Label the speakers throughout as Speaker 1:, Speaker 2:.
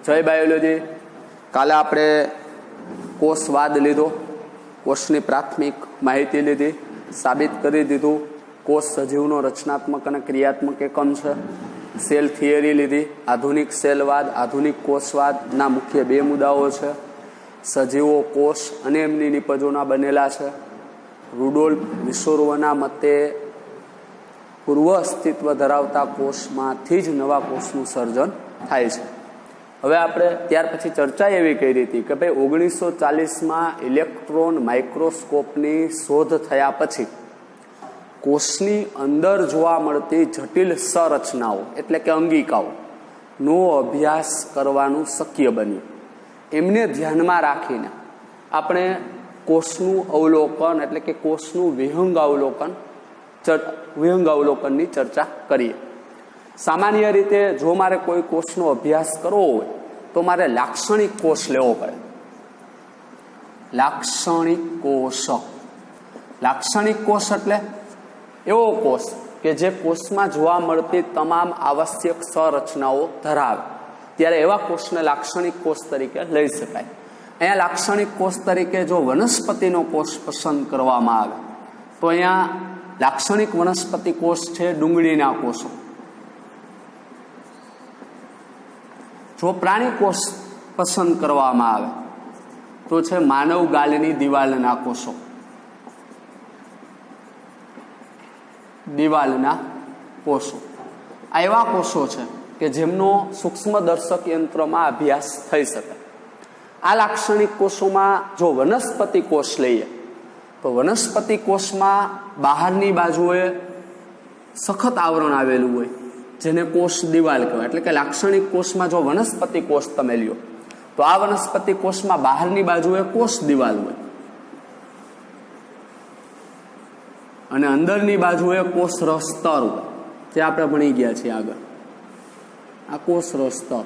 Speaker 1: જય બાયોલોજી. કાલે આપણે કોષવાદ લીધો, કોષની પ્રાથમિક માહિતી લીધી, સાબિત કરી દીધું કોષ સજીવનો રચનાત્મક અને ક્રિયાત્મક એકમ છે. સેલ થિયરી લીધી. આધુનિક સેલવાદ, આધુનિક કોષવાદના મુખ્ય બે મુદ્દાઓ છે. સજીવો કોષ અને એમની નિપજોના બનેલા છે. રુડોલ્ફ વિસોર્વના મતે પૂર્વ અસ્તિત્વ ધરાવતા કોષમાંથી જ નવા કોષનું સર્જન થાય છે. હવે આપણે ત્યાર પછી ચર્ચા એવી કરી હતી કે ભાઈ 1940માં ઇલેક્ટ્રોન માઇક્રોસ્કોપની શોધ થયા પછી કોષની અંદર જોવા મળતી જટિલ સંરચનાઓ એટલે કે અંગિકાઓનો અભ્યાસ કરવાનું શક્ય બન્યું. એમને ધ્યાનમાં રાખીને આપણે કોષનું અવલોકન એટલે કે કોષનું વિહંગાવલોકનની ચર્ચા કરીએ. સામાન્ય રીતે જો મારે કોઈ કોષનો અભ્યાસ કરવો હોય તો મારે લાક્ષણિક કોષ લેવો પડે. લાક્ષણિક કોષ એટલે એવો કોષ કે જે કોષમાં જોવા મળતી તમામ આવશ્યક સંરચનાઓ ધરાવે, ત્યારે એવા કોષને લાક્ષણિક કોષ તરીકે લઈ શકાય. અહીંયા લાક્ષણિક કોષ તરીકે જો વનસ્પતિનો કોષ પસંદ કરવામાં આવે તો અહીંયા લાક્ષણિક વનસ્પતિ કોષ છે ડુંગળીના કોષો. જો પ્રાણી કોષ પસંદ કરવામાં આવે તો છે માનવ ગાલની દિવાલના કોષો. દિવાલના કોષો આ એવા કોષો છે કે જેમનો સૂક્ષ્મદર્શક યંત્રમાં અભ્યાસ થઈ શકે. આ લાક્ષણિક કોષોમાં જો વનસ્પતિ કોષ લઈએ તો વનસ્પતિ કોષમાં બહારની બાજુએ સખત આવરણ આવેલું હોય જેને કોષ દિવાલ કહેવાય. એટલે કે લાક્ષણિક કોષમાં જો વનસ્પતિ કોષ તમે લ્યો તો આ વનસ્પતિ કોષમાં બહારની બાજુએ કોષ દિવાલ હોય અને અંદરની બાજુએ કોષ રસ્તર હોય, જે આપણે ભણી ગયા છીએ આગળ. આ કોષ રસ્તર.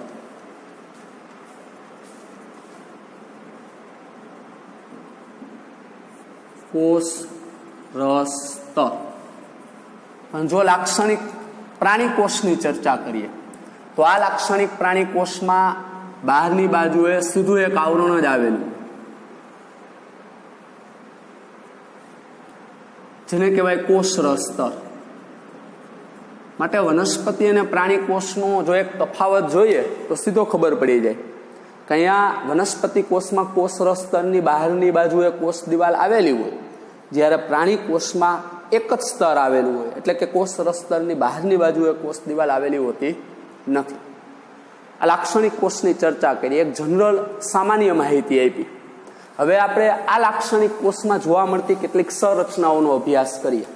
Speaker 1: કોષ રસ્તર. પણ જો લાક્ષણિક પ્રાણી કોષની ચર્ચા કરીએ તો આ લાક્ષણિક પ્રાણી કોષમાં બહારની બાજુએ સીધું એક આવરણ જ આવેલું જેને કહેવાય કોષ રસ્તર. માટે વનસ્પતિ અને પ્રાણી કોષનો જો એક તફાવત જોઈએ તો સીધો ખબર પડી જાય કે અહીંયા વનસ્પતિ કોષમાં કોષ રસ્તરની બહારની બાજુએ કોષ દિવાલ આવેલી હોય, જ્યારે પ્રાણી કોષમાં એક જ સ્તર આવેલું હોય. એટલે કે કોષ રસ્તરની બહારની બાજુએ કોષ દિવાલ આવેલી હોતી નથી. આ લાક્ષણિક કોષની ચર્ચા કરી, એક જનરલ સામાન્ય માહિતી આપી. હવે આપણે આ લાક્ષણિક કોષમાં જોવા મળતી કેટલીક સંરચનાઓનો અભ્યાસ કરીએ.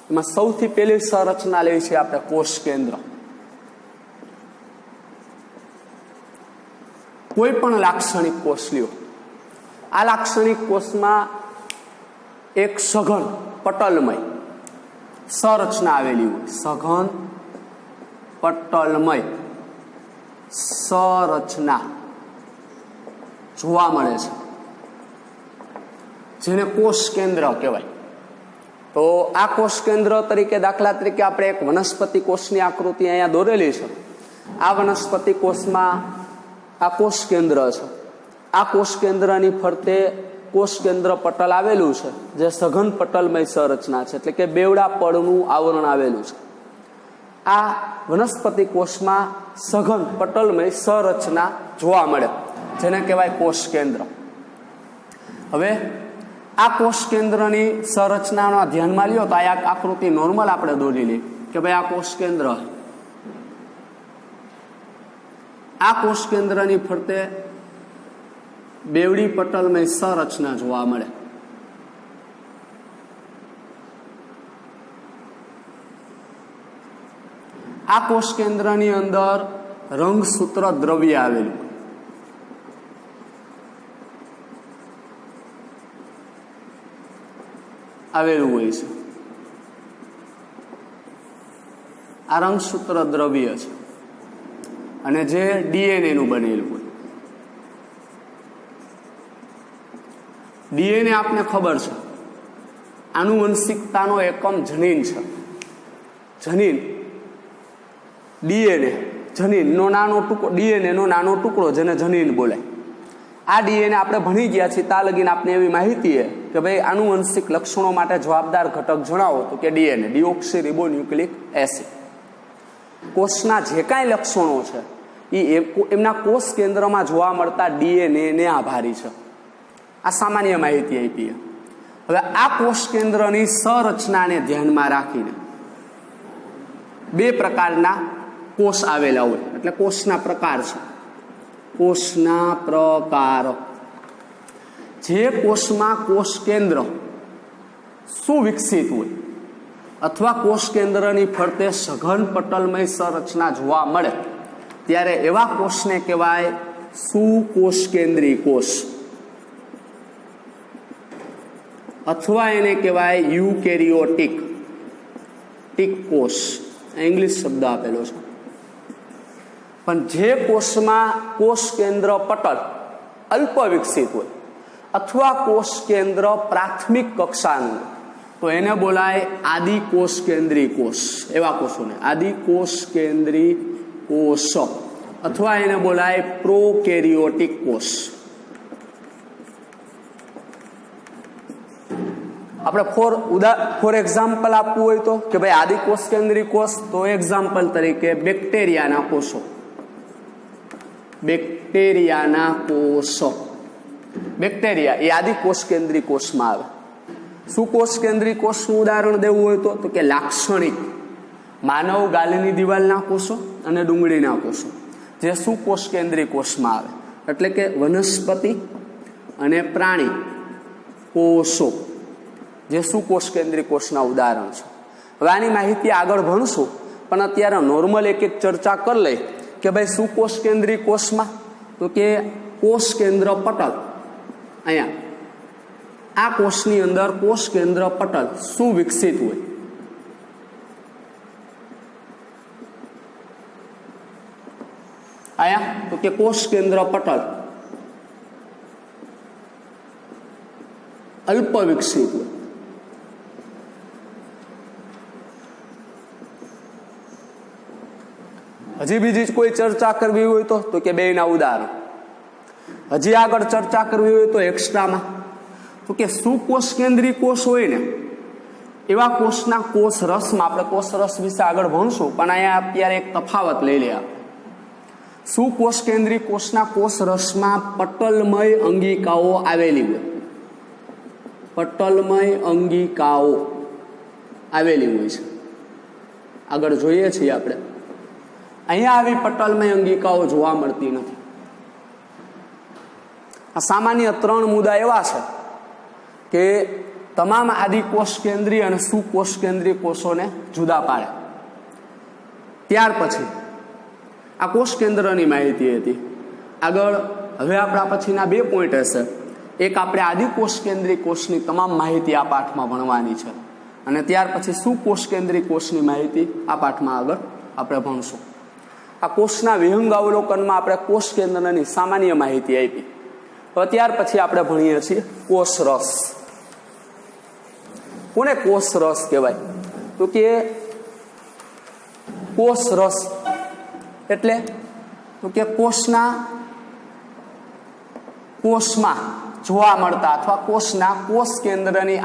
Speaker 1: એમાં સૌથી પહેલી સંરચના લેવી છે આપણે કોષ કેન્દ્ર. કોઈ પણ લાક્ષણિક કોષ લ્યો, આ લાક્ષણિક કોષમાં એક સઘન પટલમય સંરચના આવેલી હોય. સઘન પટલમય સંરચના જોવા મળે છે જેને કોષ કેન્દ્ર કહેવાય. તો આ કોષ કેન્દ્ર તરીકે દાખલા તરીકે આપણે એક વનસ્પતિ કોષની આકૃતિ અહીંયા દોરેલી છે. આ વનસ્પતિ કોષમાં આ કોષ કેન્દ્ર છે. આ કોષ કેન્દ્રની ફરતે કોષ કેન્દ્ર પટલ આવેલું છે જે સઘન પટલમય સંરચના છે, એટલે કે બેવડા પડનું આવરણ આવેલું છે. આ વનસ્પતિ કોષમાં સઘન પટલમય સંરચના જોવા મળે જેને કહેવાય કોષ કેન્દ્ર. હવે આ કોષ કેન્દ્રની સંરચનાનો ધ્યાનમાં લ્યો તો આ આકૃતિ નોર્મલ આપણે દોરી લઈએ કે ભાઈ આ કોષ કેન્દ્ર. આ કોષ કેન્દ્રની ફરતે બેવડી પટલમય સંરચના જોવા મળે. આ કોષ કેન્દ્રની અંદર રંગસૂત્ર દ્રવ્ય આવેલું હોય છે. આ રંગસૂત્ર દ્રવ્ય છે અને જે ડીએનએ નું બનેલું હોય. ડીએનએ આપને ખબર છે આનુવંશિકતાનો એકમ જનીન છે. જનીન ડીએનએ જનીનનો નાનો ટુકડો, ડીએનએનો નાનો ટુકડો જેને જનીન બોલાય. આ ડીએનએ આપણે ભણી ગયા છીએ ત્યાં લગીને આપણે એવી માહિતી છે કે ભાઈ આનુવંશિક લક્ષણો માટે જવાબદાર ઘટક જણાવો તો કે ડીએનએ, ડીઓક્સી રિબોન્યુક્લિક એસિડ. કોષના જે કાંઈ લક્ષણો છે એ એમના કોષ કેન્દ્રમાં જોવા મળતા ડીએનએ આભારી છે. આ સામાન્ય માહિતી આપી. હવે આ કોષ કેન્દ્રની સંરચનાને ધ્યાનમાં રાખીને બે પ્રકારના કોષ આવેલા હોય, એટલે કોષના પ્રકાર છે. કોષના પ્રકાર. જે કોષમાં કોષ કેન્દ્ર સુવિકસિત હોય અથવા કોષ કેન્દ્રની ફરતે સઘન પટલમય સંરચના જોવા મળે ત્યારે એવા કોષને કહેવાય સુકોષ કેન્દ્રી કોષ, અથવા એને કહેવાય યુકેરિયોટિક કોષ. ઇંગ્લિશ શબ્દ આપેલો છે. પણ જે કોષમાં કોષ કેન્દ્ર પટલ અલ્પ વિકસિત હોય અથવા કોષ કેન્દ્ર પ્રાથમિક કક્ષાનું તો એને બોલાય આદિ કોષ કેન્દ્રી કોષ. એવા કોષોને આદિ કોષ કેન્દ્રી કોષ અથવા એને બોલાય પ્રોકેરિયોટિક કોષ. આપણે ફોર એક્ઝામ્પલ આપવું હોય તો કે ભાઈ આદિ કોષ કેન્દ્રી કોષ, તો એક્ઝામ્પલ તરીકે બેક્ટેરિયાના કોષો. બેક્ટેરિયાના કોષો, બેક્ટેરિયા એ આદિ કોષ કેન્દ્રી કોષમાં આવે. સુકોષ કેન્દ્રી કોષનું ઉદાહરણ દેવું હોય તો કે લાક્ષણિક માનવ ગાલની દિવાલના કોષો અને ડુંગળીના કોષો જે સુકોષ કેન્દ્રી કોષમાં આવે. એટલે કે વનસ્પતિ અને પ્રાણી કોષો જે સુકોષ કેન્દ્રી કોષના ઉદાહરણ છે. હવે આની માહિતી આગળ ભણશું, પણ અત્યારે નોર્મલ એક ચર્ચા કરી લઈ કે ભાઈ સુકોષ કેન્દ્રી કોષમાં તો કે કોષ કેન્દ્ર પટલ, અહીંયા આ કોષની અંદર કોષ કેન્દ્ર પટલ સુવિકસિત હોય. અહીંયા તો કે કોષ કેન્દ્ર પટલ અલ્પ વિકસિત હોય. હજી બીજી કોઈ ચર્ચા કરવી હોય તો કે બેના ઉદાહરણ. હજી આગળ ચર્ચા કરવી હોય તો એક્સ્ટ્રામાં તો કે સુકોષ કેન્દ્રી કોષ હોય ને એવા કોષના કોષ રસમાં, આપણે કોષ રસ વિશે આગળ ભણશું, પણ અહીંયા અત્યારે એક તફાવત લઈ લે. સુકોષ કેન્દ્રી કોષના કોષ રસમાં પટલમય અંગિકાઓ આવેલી હોય. પટલમય અંગિકાઓ આવેલી હોય છે. આગળ જોઈએ છીએ આપણે. અહીંયા આવી પટલમય અંગિકાઓ જોવા મળતી નથી. આ સામાન્ય 3 મુદ્દા એવા છે કે તમામ આદિકોષ કેન્દ્રીય અને સુકોષ કેન્દ્રીય કોષોને જુદા પાડે. ત્યાર પછી આ કોષ કેન્દ્રની માહિતી હતી. આગળ હવે આપણા પછીના 2 પોઈન્ટ હશે. એક આપણે આદિકોષ કેન્દ્રીય કોષની તમામ માહિતી આ પાઠમાં ભણવાની છે, અને ત્યાર પછી સુકોષ કેન્દ્રીય કોષની માહિતી આ પાઠમાં આગળ આપણે ભણશું. આ કોષના વિહંગ અવલોકનમાં આપણે કોષ કેન્દ્રની સામાન્ય માહિતી આપી. હવે ત્યાર પછી આપણે ભણીએ છીએ કોષ રસ. કોને કોષ રસ કહેવાય? તો કે કોષ રસ એટલે તો કે કોષમાં જોવા મળતા અથવા કોષના કોષ કેન્દ્રની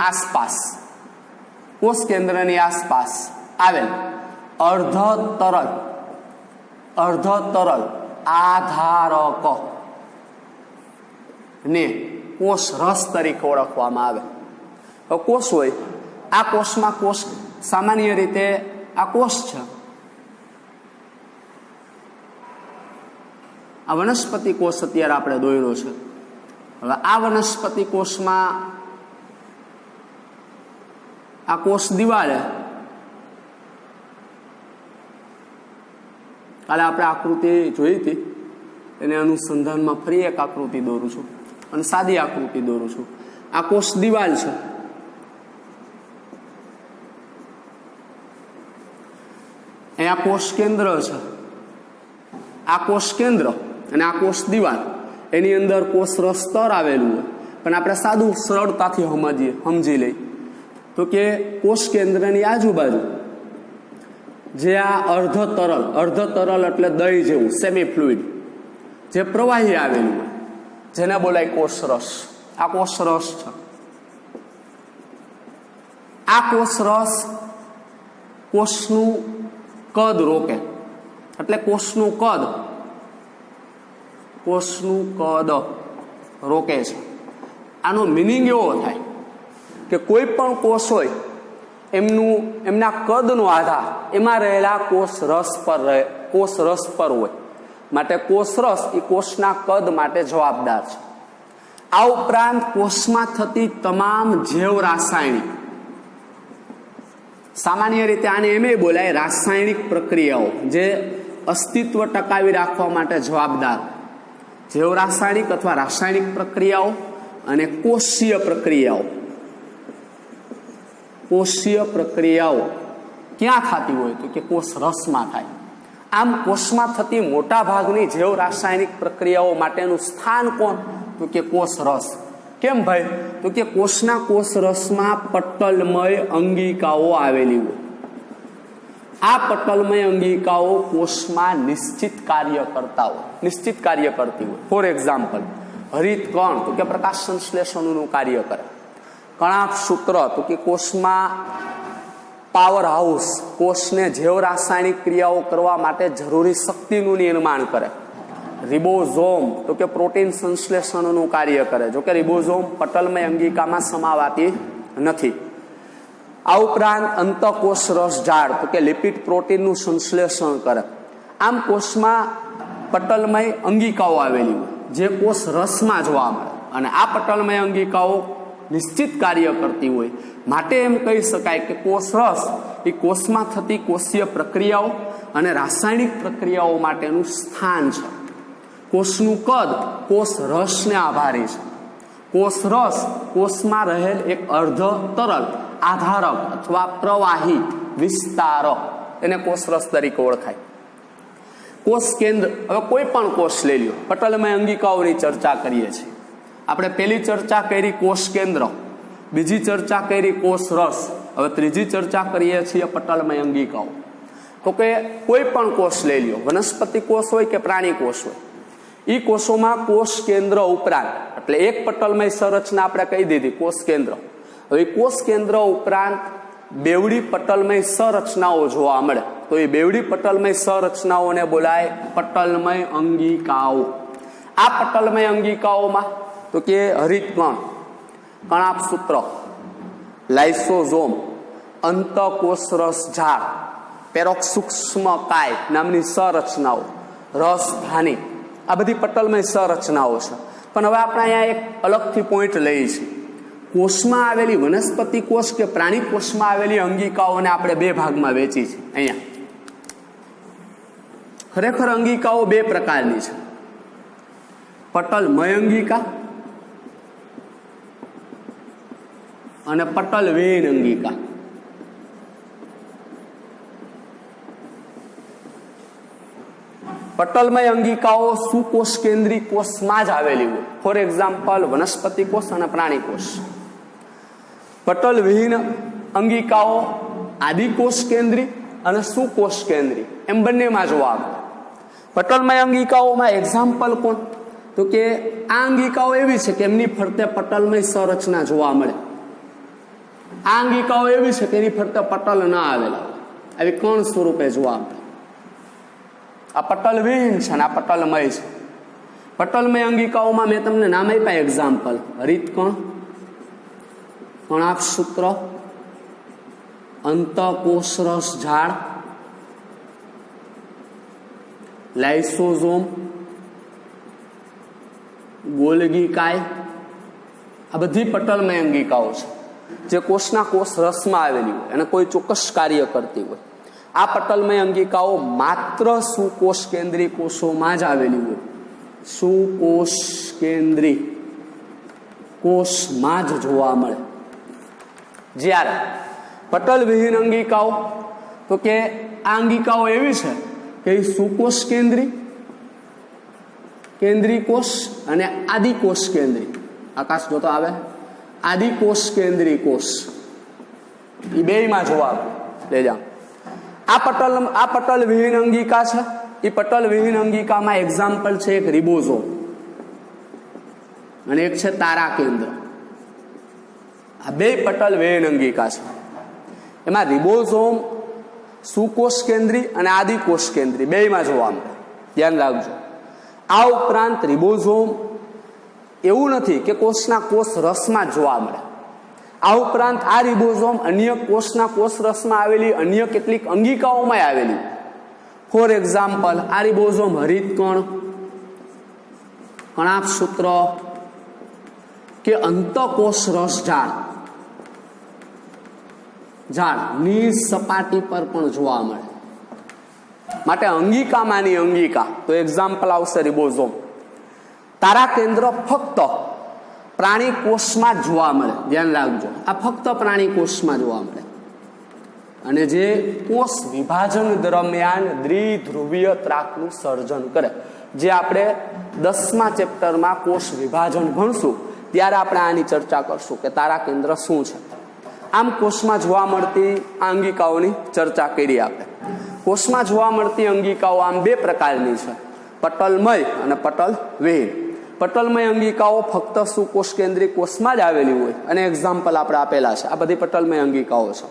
Speaker 1: આસપાસ આવેલ અર્ધ તરલ આધારક ને કોષ રસ તરીકે ઓળખવામાં આવે. કોષ હોય, આ કોષમાં સામાન્ય રીતે આ કોષ છે. આ વનસ્પતિ કોષ અત્યારે આપણે દોર્યો છે. હવે આ વનસ્પતિ કોષમાં આ કોષ દિવાલે કાલે આપણે આકૃતિ જોઈ હતી, એને અનુસંધાનમાં ફરી એક આકૃતિ દોરું છું અને સાદી આકૃતિ દોરું છું. આ કોષ દિવાલ છે. અહીંયા કોષ કેન્દ્ર છે. આ કોષ કેન્દ્ર અને આ કોષ દિવાલ, એની અંદર કોષ રસ સ્તર આવેલું હોય. પણ આપણે સાદું સરળતાથી સમજી લઈ તો કે કોષ કેન્દ્રની આજુબાજુ જે આ અર્ધ તરલ એટલે દહીં જેવું સેમી ફ્લુઇડ જે પ્રવાહી આવેલું હોય જેને બોલાય કોષરસ. આ કોષરસ છે. આ કોષરસ કોષનું કદ રોકે, એટલે કોષનું કદ રોકે છે. આનો મિનિંગ એવો થાય કે કોઈ પણ કોષ હોય એમના કદનો આધાર એમાં રહેલા કોષ રસ પર હોય. માટે કોષરસ એ કોષના કદ માટે જવાબદાર છે. આ ઉપરાંત કોષમાં થતી તમામ જૈવ રાસાયણિક, સામાન્ય રીતે આને એમ બોલાય રાસાયણિક પ્રક્રિયાઓ જે અસ્તિત્વ ટકાવી રાખવા માટે જવાબદાર, જૈવ રાસાયણિક અથવા રાસાયણિક પ્રક્રિયાઓ અને કોષીય પ્રક્રિયાઓ ક્યાં થતી હોય તો કે કોષ રસમાં થાય. આમ કોષમાં થતી મોટા ભાગની જૈવ રાસાયણિક પ્રક્રિયાઓ માટેનું સ્થાન કોણ તો કે કોષ રસ. કેમ ભાઈ તો કે કોષના કોષ રસમાં પટલમય અંગિકાઓ આવેલી હોય. આ પટલમય અંગિકાઓ કોષમાં નિશ્ચિત કાર્ય કરતી હોય. ફોર એક્ઝામ્પલ, હરિત કણ તો કે પ્રકાશ સંશ્લેષણનું કાર્ય કરે. કણાભ સૂત્ર તો કે કોષમાં પાવર હાઉસ, કોષને જૈવ રાસાયણિક ક્રિયાઓ કરવા માટે જરૂરી શક્તિનું નિર્માણ કરે. રિબોઝોમ તો કે પ્રોટીન સંશ્લેષણનું કાર્ય કરે. જો કે રિબોઝોમ પટલમય અંગિકામાં સમાવાતી નથી. આ ઉપરાંત અંતઃકોષ રસજાળ તો કે લિપિડ પ્રોટીનનું સંશ્લેષણ કરે. આમ કોષમાં પટલમય અંગિકાઓ આવેલી હોય જે કોષ રસમાં જોવા મળે અને આ પટલમય અંગિકાઓ નિશ્ચિત કાર્ય કરતી હોય. માટે એમ કહી શકાય કે કોષ રસ એ કોષમાં થતી કોષીય પ્રક્રિયાઓ અને રાસાયણિક પ્રક્રિયાઓ માટેનું સ્થાન છે. કોષનું કદ કોષ રસને આભારી છે. કોષ રસ કોષમાં રહેલ એક અર્ધ તરલ આધારક અથવા પ્રવાહી વિસ્તારક, એને કોષ રસ તરીકે ઓળખાય. કોષ કેન્દ્ર, હવે કોઈ પણ કોષ લઈ લ્યો, પટલમય અંગિકાઓની ચર્ચા કરીએ છીએ આપણે. પહેલી ચર્ચા કરી કોષ કેન્દ્ર, બીજી ચર્ચા કરી કોષ રસ, હવે ત્રીજી ચર્ચા કરીએ છીએ પટલમય અંગિકાઓ. તો કે કોઈ પણ કોષ લઈ લ્યો, વનસ્પતિ કોષ હોય કે પ્રાણી કોષ હોય, એ કોષોમાં કોષ કેન્દ્ર ઉપરાંત, એટલે એક પટલમય સંરચના આપણે કહી દીધી કોષ કેન્દ્ર. હવે કોષ કેન્દ્ર ઉપરાંત બેવડી પટલમય સંરચનાઓ જોવા મળે. તો એ બેવડી પટલમય સંરચનાઓને બોલાય પટલમય અંગિકાઓ. આ પટલમય અંગિકાઓમાં તો કે હરિતકણ, કણાભસૂત્ર, લાઇસોઝોમ, અંતઃકોષરસ ઝાડ, પેરોક્સુક્ષ્મકાય નામની સંરચનાઓ, રસધાની, આ બધી પટલમય સંરચનાઓ છે. પણ હવે આપણે અહીંયા એક અલગથી પોઈન્ટ લઈએ છીએ. કોષમાં આવેલી વનસ્પતિ કોષ કે પ્રાણી કોષમાં આવેલી અંગિકાઓને આપણે બે ભાગમાં વેચી છે. અહીંયા ખરેખર અંગિકાઓ બે પ્રકારની છે, પટલમય અંગિકા અને પટલવિહીન અંગિકા. પટલમય અંગિકાઓ સુકોષ કેન્દ્રી કોષમાં જ આવેલી હોય. ફોર એક્ઝામ્પલ વનસ્પતિ કોષ અને પ્રાણી કોષ. પટલવિહીન અંગિકાઓ આદિકોષ કેન્દ્રી અને સુકોષ કેન્દ્રી એમ બંનેમાં જોવા મળે. પટલમય અંગિકાઓમાં એક્ઝામ્પલ કોણ તો કે આ અંગિકાઓ એવી છે કે એમની ફરતે પટલમય સંરચના જોવા મળે. આ અંગિકાઓ એવી છે કે એની ફરતે પટલ ના આવેલા, આવી કણ સ્વરૂપે જોવા મળે. આ પટલવિહીન છે અને આ પટલમય છે. પટલમય અંગિકાઓમાં મેં તમને નામ આપ્યા એક્ઝામ્પલ, હરિતકણ, કણાભસૂત્ર, અંતઃકોષરસ ઝાડ, લાઇસોઝોમ, ગોલ્ગીકાય. આ બધી પટલમય અંગિકાઓ છે જે કોષના કોષ રસમાં આવેલી હોય અને કોઈ ચોક્કસ કાર્ય કરતી હોય. આ પટલમય અંગિકાઓ માત્ર સુકોષ કેન્દ્રી કોષોમાં જ આવેલી હોય. સુકોષ કેન્દ્રી કોષમાં જ જોવા મળે. જ્યારે પટલવિહીન અંગિકાઓ તો કે આ અંગિકાઓ એવી છે કે એ સુકોષ કેન્દ્રી, કેન્દ્રી કોષ અને આદિકોષ કેન્દ્રી, આકાશ જોતો આવે, આદિકોષ કેન્દ્રી કોષ, એ બેયમાં જોવા મળે. આ પટલ વિહીન અંગિકા છે. એ પટલ વિહીન અંગિકામાં એક્ઝામ્પલ છે એક રિબોઝોમ અને એક છે તારા કેન્દ્ર. આ બે પટલ વિહીન અંગિકા છે. એમાં રિબોઝોમ સુકોષ કેન્દ્રી અને આદિકોષ કેન્દ્રી બેયમાં જોવા મળે, ધ્યાન રાખજો. આ ઉપરાંત રિબોઝોમ એવું નથી કે કોષના કોષ રસમાં જ જોવા મળે. આ ઉપરાંત આ રિબોઝોમ અન્ય કોષના કોષ રસમાં આવેલી અન્ય કેટલીક અંગિકાઓમાં આવેલી. ફોર એક્ઝામ્પલ, આ રિબોઝોમ હરિતકણ, કણાભસૂત્ર કે અંતકોષ રસ ઝાડની સપાટી પર પણ જોવા મળે. માટે અંગિકામાંની અંગિકા તો એક્ઝામ્પલ આવશે રિબોઝોમ. તારા કેન્દ્ર ફક્ત પ્રાણી કોષમાં જ જોવા મળે, ધ્યાન રાખજો. આ ફક્ત પ્રાણી કોષમાં જોવા મળે અને જે કોષ વિભાજન દરમિયાન દ્વિધ્રુવીય ત્રાકનું સર્જન કરે, જે આપણે 10મા ચેપ્ટરમાં કોષ વિભાજન ભણશું ત્યારે આપણે આની ચર્ચા કરશું કે તારા કેન્દ્ર શું છે. આમ કોષમાં જોવા મળતી અંગિકાઓની ચર્ચા કરી આપણે. કોષમાં જોવા મળતી અંગિકાઓ આમ બે પ્રકારની છે, પટલમય અને પટલ વિહીન. પટલમય અંગિકાઓ ફક્ત સુકોષ કેન્દ્રી કોષમાં જ આવેલી હોય અને એક્ઝામ્પલ આપણે આપેલા છે. આ બધી પટલમય અંગિકાઓ છે.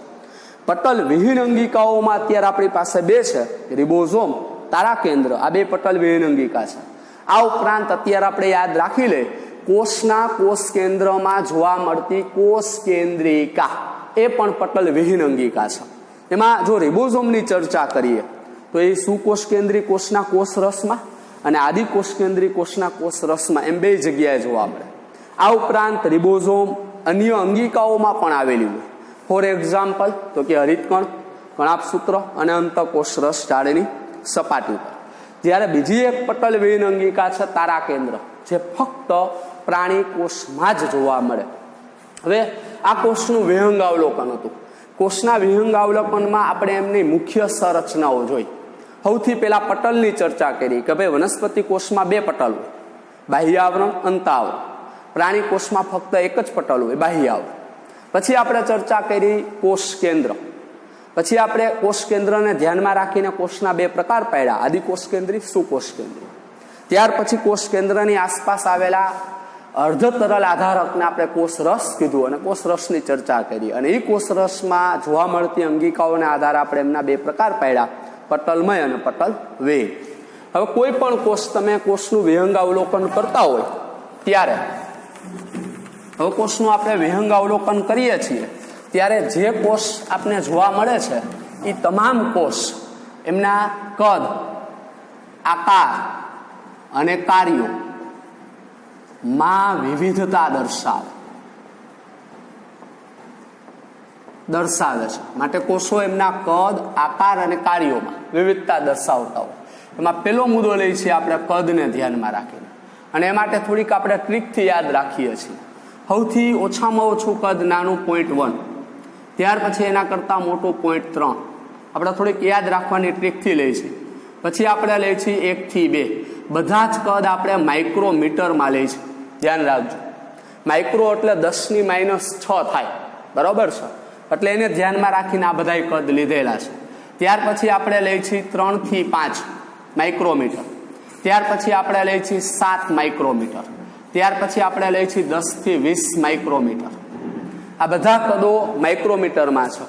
Speaker 1: પટલ વિહીન અંગિકાઓમાં અત્યારે આપણી પાસે બે છે, રિબોઝોમ, તારા કેન્દ્ર. આ બે પટલ વિહીન અંગિકા છે. આ ઉપરાંત અત્યારે આપણે યાદ રાખી લે, કોષના કોષ કેન્દ્રમાં જોવા મળતી કોષ કેન્દ્રિકા એ પણ પટલ વિહીન અંગિકા છે. એમાં જો રિબોઝોમની ચર્ચા કરીએ તો એ સુકોષ કેન્દ્રી કોષના કોષ રસમાં અને આદિકોષ કેન્દ્રી કોષના કોષ રસમાં એમ બે જગ્યાએ જોવા મળે. આ ઉપરાંત રિબોઝોમ અન્ય અંગિકાઓમાં પણ આવેલી હોય. ફોર એક્ઝામ્પલ તો કે હરિતકણ, કણાભસૂત્ર અને અંતકોષ રસ ઝાડની સપાટી પર. જ્યારે બીજી એક પટલ વિહીન અંગિકા છે તારા કેન્દ્ર, જે ફક્ત પ્રાણી કોષમાં જ જોવા મળે. હવે આ કોષનું વિહંગાવલોકન હતું. કોષના વિહંગાવલોકનમાં આપણે એમની મુખ્ય સંરચનાઓ જોઈ. સૌથી પહેલા પટલની ચર્ચા કરી કે ભાઈ વનસ્પતિ કોષમાં બે પટલ હોય, બાહ્ય આવરણ, અંત આવરણ. પ્રાણી કોષમાં ફક્ત એક જ પટલ હોય, બાહ્ય આવરણ. પછી આપણે ચર્ચા કરી કોષ કેન્દ્ર. પછી આપણે કોષ કેન્દ્રને ધ્યાનમાં રાખીને કોષના બે પ્રકાર પાડ્યા, આદિકોષ કેન્દ્રી, સુકોષ કેન્દ્રી. ત્યાર પછી કોષ કેન્દ્રની આસપાસ આવેલા અર્ધ તરલ આધારકને આપણે કોષ રસ કીધું અને કોષ રસની ચર્ચા કરી. અને એ કોષ રસમાં જોવા મળતી અંગિકાઓને આધારે આપણે એમના બે પ્રકાર પાડ્યા, પટલમય અને પટલ વિહીન. હવે કોઈ પણ કોષ તમે કોષનું વિહંગાવલોકન કરતા હોય ત્યારે, હવે કોષનું આપણે વિહંગાવલોકન કરીએ છીએ ત્યારે જે કોષ આપણે જોવા મળે છે એ તમામ કોષ એમના કદ, આકાર અને કાર્યો માં વિવિધતા દર્શાવે છે. માટે કોષો એમના કદ, આકાર અને કાર્યોમાં વિવિધતા દર્શાવતા હોય. એમાં પેલો મુદ્દો લઈ છીએ આપણે કદને ધ્યાનમાં રાખીને, અને એ માટે થોડીક આપણે ટ્રીકથી યાદ રાખીએ છીએ. સૌથી ઓછામાં ઓછું કદ નાનું 0.1, ત્યાર પછી એના કરતાં મોટું 0.3. આપણે થોડીક યાદ રાખવાની ટ્રીકથી લઈ છીએ. પછી આપણે લઈ છીએ 1 થી 2. બધા જ કદ આપણે માઇક્રોમીટરમાં લઈ છીએ, ધ્યાન રાખજો. માઇક્રો એટલે 10⁻6 થાય, બરાબર છે? એટલે એને ધ્યાનમાં રાખીને આ બધા કદ લીધેલા છે. ત્યાર પછી આપણે લઈ છીએ 3 થી 5 માઇક્રોમીટર. ત્યાર પછી આપણે લઈ છીએ 7 માઇક્રોમીટર. ત્યાર પછી આપણે લઈ છીએ 10 થી 20 માઇક્રોમીટર. આ બધા કદો માઇક્રોમીટરમાં છે.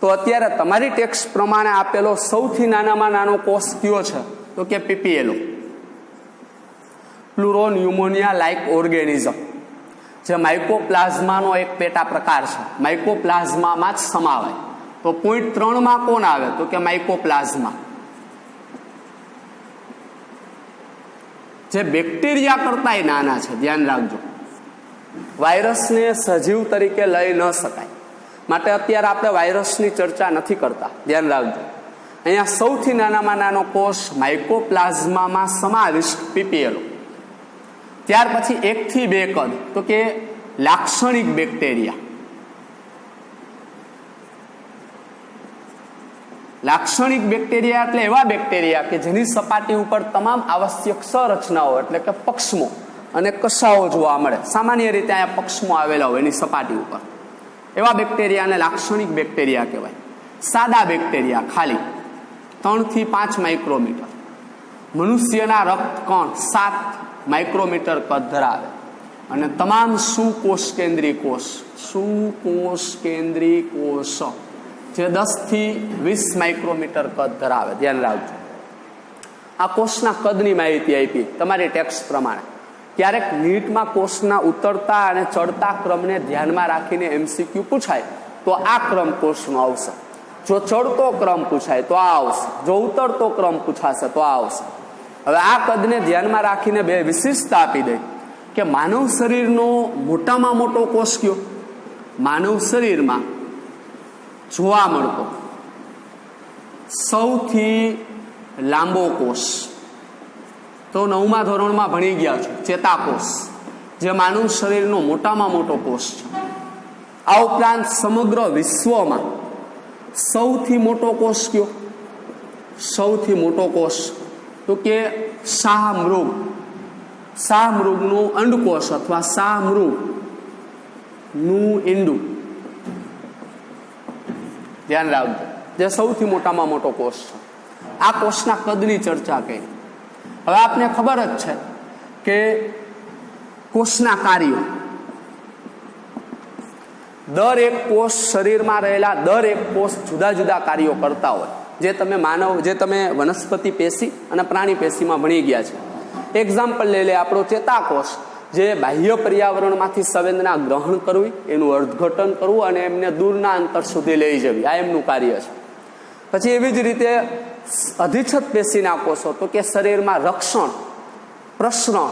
Speaker 1: તો અત્યારે તમારી ટેક્સ્ટ પ્રમાણે આપેલો સૌથી નાનામાં નાનો કોષ કયો છે તો કે પીપીએલો, પ્લુરોન્યુમોનિયા લાઇક ઓર્ગેનિઝમ, જે માઇકોપ્લાઝમાનો એક પેટા પ્રકાર છે. માઇકોપ્લાઝમામાં જ સમાવાય. તો 0.3માં કોણ આવે તો કે માઇકોપ્લાઝમા, જે બેક્ટેરિયા કરતાંય નાના છે, ધ્યાન રાખજો. વાયરસને સજીવ તરીકે લઈ ન શકાય, માટે અત્યારે આપણે વાયરસની ચર્ચા નથી કરતા, ધ્યાન રાખજો. અહીંયા સૌથી નાનામાં નાનો કોષ માઇકોપ્લાઝમામાં સમાવિષ્ટ પીપીએલો. ત્યાર પછી 1 થી 2 કદ તો કે લાક્ષણિક બેક્ટેરિયા. લાક્ષણિક બેક્ટેરિયા એટલે એવા બેક્ટેરિયા કે જેની સપાટી ઉપર તમામ આવશ્યક સંરચનાઓ એટલે કે પક્ષમો અને કશાઓ જોવા મળે. સામાન્ય રીતે અહીંયા પક્ષમો આવેલા હોય એની સપાટી ઉપર, એવા બેક્ટેરિયાને લાક્ષણિક બેક્ટેરિયા કહેવાય. સાદા બેક્ટેરિયા ખાલી 3 થી 5 માઇક્રોમીટર. મનુષ્યના રક્તકણ 7 માઇક્રોમીટર કદ ધરાવે અને તમામ સુકોષ કેન્દ્રીય કોષ જે 10 થી 20 માઇક્રોમીટર કદ ધરાવે. ધ્યાન રાખજો. આ કોષના કદની માહિતી આપી તમારી ટેક્સ્ટ પ્રમાણે. ક્યારેક નીટમાં કોષના ઉતરતા અને ચડતા ક્રમને ધ્યાનમાં રાખીને MCQ પૂછાય તો આ ક્રમ કોષનો આવશે. જો ચડતો ક્રમ પૂછાય તો આ આવશે, જો ઉતરતો ક્રમ પૂછાશે તો આ આવશે. હવે આ કદને ધ્યાનમાં રાખીને બે વિશેષતા આપી દઈ કે માનવ શરીરનો મોટામાં મોટો કોષ કયો? માનવ શરીરમાં જોવા મળતો સૌથી લાંબો કોષ તો 9મા ધોરણમાં ભણી ગયા છો, ચેતાકોષ, જે માનવ શરીરનો મોટામાં મોટો કોષ છે. આ ઉપરાંત સમગ્ર વિશ્વમાં સૌથી મોટો કોષ કયો? સૌથી મોટો કોષ તો કે શાહમૃગનું અંડકોષ અથવા શાહમૃગનું ઈંડું. ધ્યાન રાખજો, જે સૌથી મોટામાં મોટો કોષ છે. આ કોષના કદની ચર્ચા કરી. હવે આપને ખબર જ છે કે કોષના કાર્યો, દરેક કોષ શરીરમાં રહેલા દરેક કોષ જુદા જુદા કાર્યો કરતા હોય, જે તમે વનસ્પતિ પેશી અને પ્રાણી પેશીમાં ભણી ગયા છે. એક્ઝામ્પલ લઈ લે આપણો ચેતાકોષ, જે બાહ્ય પર્યાવરણમાંથી સંવેદના ગ્રહણ કરવી, એનું અર્થઘટન કરવું અને એમને દૂરના અંતર સુધી લઈ જવી, આ એમનું કાર્ય છે. પછી એવી જ રીતે અધિચ્છદ પેશીના કોષો તો કે શરીરમાં રક્ષણ, પ્રસરણ,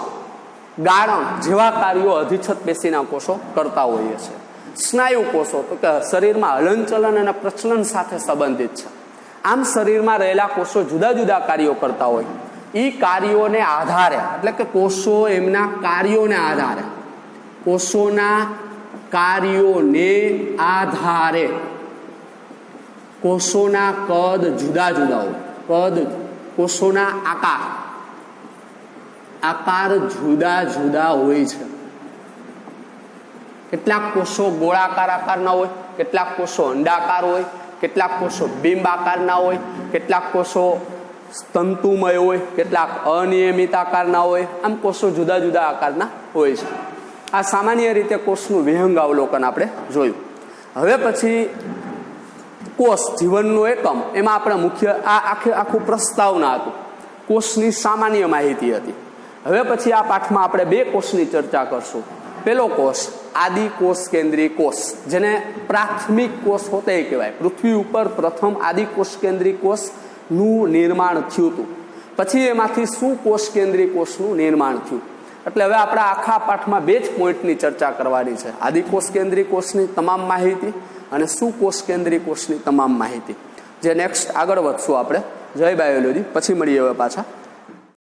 Speaker 1: ગાળણ જેવા કાર્યો અધિચ્છદ પેશીના કોષો કરતા હોઈએ છે. સ્નાયુ કોષો તો કે શરીરમાં હલનચલન અને પ્રચલન સાથે સંબંધિત છે. આમ શરીરમાં રહેલા કોષો જુદા જુદા કાર્યો કરતા હોય. એ કાર્યોને આધારે, એટલે કે કોષો એમના કાર્યોને આધારે, કોષોના કાર્યોને આધારે કોષોના કદ જુદા જુદા હોય. કોષોના આકાર જુદા જુદા હોય છે. કેટલાક કોષો ગોળાકાર આકારના હોય, કેટલાક કોષો અંડાકાર હોય, કેટલાક કોષો બિંબ આકારના હોય, કેટલાક કોષો તંતુમય હોય, કેટલાક અનિયમિત આકારના હોય. આમ કોષો જુદા જુદા આકારના હોય છે. આ સામાન્ય રીતે કોષનું વિહંગ અવલોકન આપણે જોયું. હવે પછી કોષ જીવનનો એકમ, એમાં આપણે મુખ્ય આખું પ્રસ્તાવના હતું, કોષની સામાન્ય માહિતી હતી. હવે પછી આ પાઠમાં આપણે 2 કોષની ચર્ચા કરશું. પેલો કોષ આદિ કોષ કેન્દ્રીય કોષ, જેને પ્રાથમિક કોષ હોતે કહેવાય. પૃથ્વી ઉપર પ્રથમ આદિ કોષ કેન્દ્રીય કોષનું નિર્માણ થયું હતું. પછી એમાંથી સુકોષ કેન્દ્રીય કોષનું નિર્માણ થયું. એટલે હવે આપણે આખા પાઠમાં 2 જ પોઈન્ટની ચર્ચા કરવાની છે: આદિ કોષ કેન્દ્રીય કોષની તમામ માહિતી અને સુકોષ કેન્દ્રીય કોષની તમામ માહિતી. જે નેક્સ્ટ આગળ વધશું આપણે. જય બાયોલોજી. પછી મળીએ હવે પાછા.